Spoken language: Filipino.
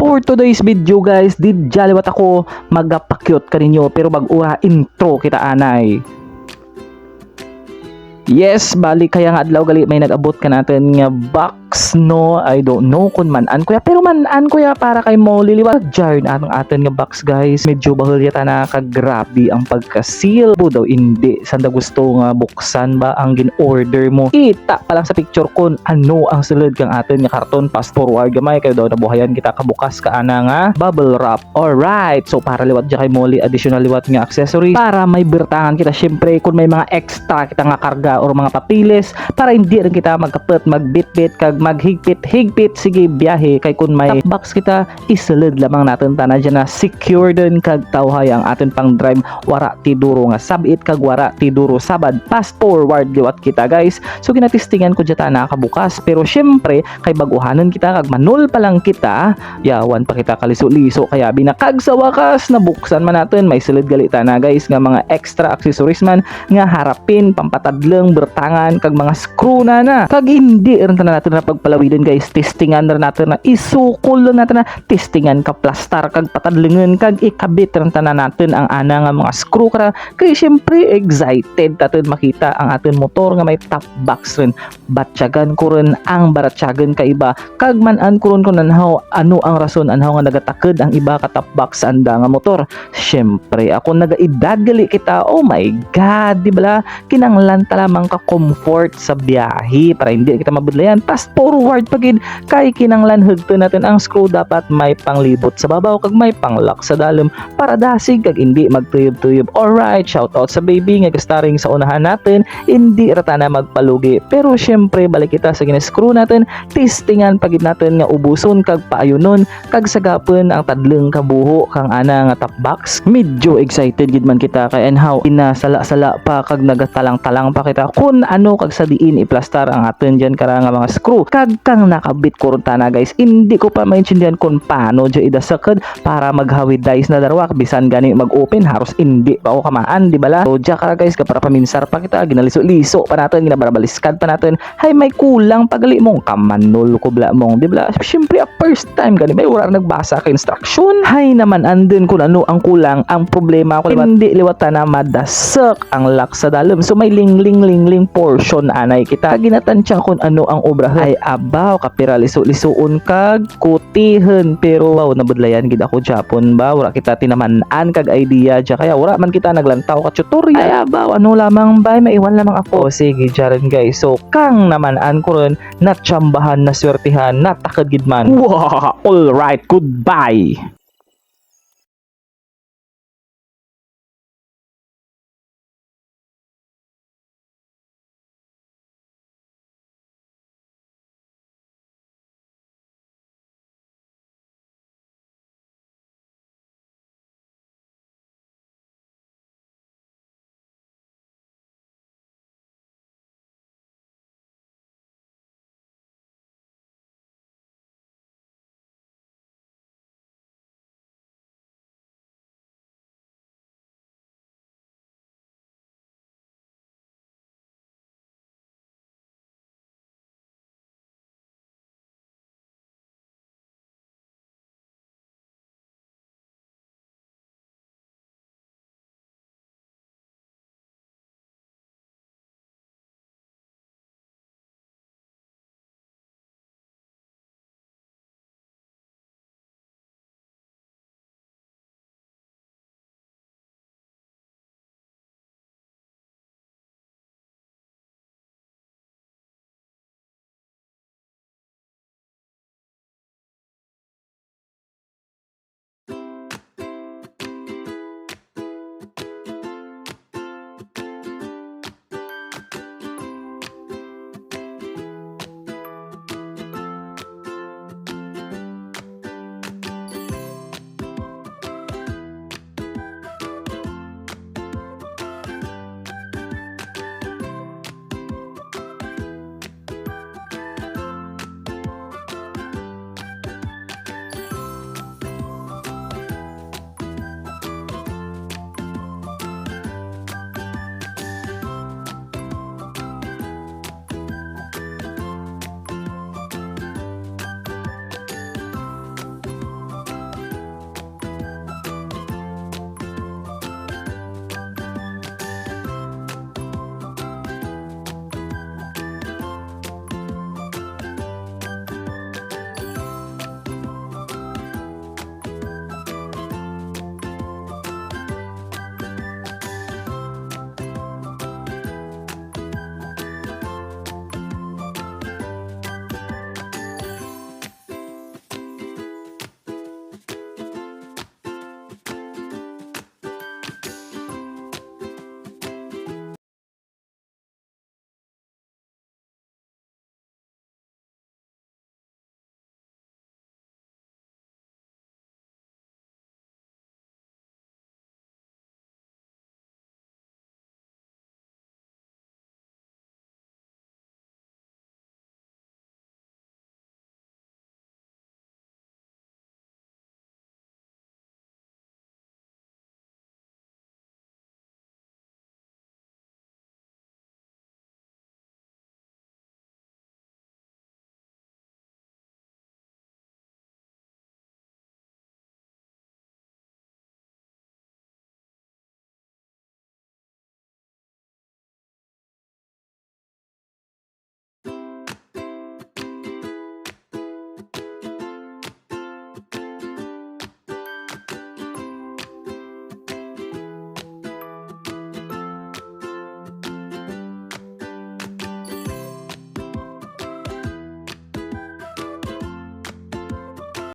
For today's video guys, did jaliwat ako magapakyot kaninyo pero mag-ura intro kita anay. Yes, balik kaya nga adlaw gali may nag-abot ka natin nga box no. I don't know kung man-an kuya pero man-an kuya para kay mo liliwat jar na atong atin nga box guys. Medyo bahul yata na kagrabe ang pagka-seal po daw hindi sanda gusto nga buksan ba ang gin-order mo. Kita pa lang sa picture kun ano ang sulod kang atin nga karton fast forward gamay kayo daw nabuhayan kita kabukas ka ana nga bubble wrap. Alright, so para liwat ja kay moli additional liwat nga accessories para may birtangan kita syempre kung may mga extra kita nga karga or mga papilis para hindi rin kita magkapit, magbitbit kag maghigpit-higpit sige biyahe kay kun may top box kita isulod lamang natin tana dyan na secure din kag tawhay ang atin pang drive wara tiduro nga sabit kag wara tiduro sabad fast forward liwat kita guys. So ginatistingan ko dyan na kabukas pero syempre kay baguhanan kita kag manul pa lang kita yawan pa kita kaliso-liso kaya binakag sa wakas nabuksan man natin may sulod galita na guys nga mga extra accessories man nga harapin pampatadleng bertangan kag mga screw na kag hindi rin natin na pagpalawidin guys testingan na natin na isukol natin na testingan ka plastar kag patadlengen kag ikabit rin natin ang ana nga mga screw kaya kay syempre excited natin makita ang atin motor nga may top box rin batyagan ko rin ang baratyagan ka iba kag man-an ko rin kung anhaw ano ang rason anhaw nga nagataked ang iba ka top box anda nga motor. Syempre ako nagaedad gali kita oh my god di bala kinanglan lamang ka comfort sa biyahe para hindi kita mabudlayan fast forward pagid kay kinanglan hugto natin ang screw dapat may panglibot sa babaw kag may panglock sa dalom para dasig kag hindi magtuyub-tuyub. Alright, shout out sa baby nga gastaring sa unahan natin hindi rata na magpalugi pero syempre balik kita sa gina-screw natin testingan pagid natin nga ubuson kag paayunon kag sagapon ang tadleng kabuho kang ana nga top box. Medyo excited gid man kita kay anhaw inasala-sala pa kag nagatalang-talang pa kita kun ano kag sa diin iplastar ang atin dyan kara nga mga screw kag kang nakabit kurunta na guys hindi ko pa maintindihan kung paano dyan idasakad para maghawid dice na darwak bisan gani mag-open haros hindi pa ako kamaan di bala so dyan kara guys kapara paminsar pa kita ginaliso-liso pa natin ginabarabaliskad pa natin hay may kulang pagali mong kamanol kubla mong di bala syempre a first time gani may wala nagbasa ka instruction hay naman andun kung ano ang kulang ang problema ko hindi liwatan na madasak ang lock sa dalom so may ling portion anay kita ginatansya kung ano ang obra ay abaw kapira liso-lisuon kag kutihen pero wow nabudlayan gid ako Japon ba wala kita tinaman-an kag idea dya kaya wala man kita naglantaw ka tutorial ay abaw ano lamang bay maiwan lamang ako sige jaran guys so kang naman-an ko ron natsambahan na swertihan natakad gid man wow alright goodbye.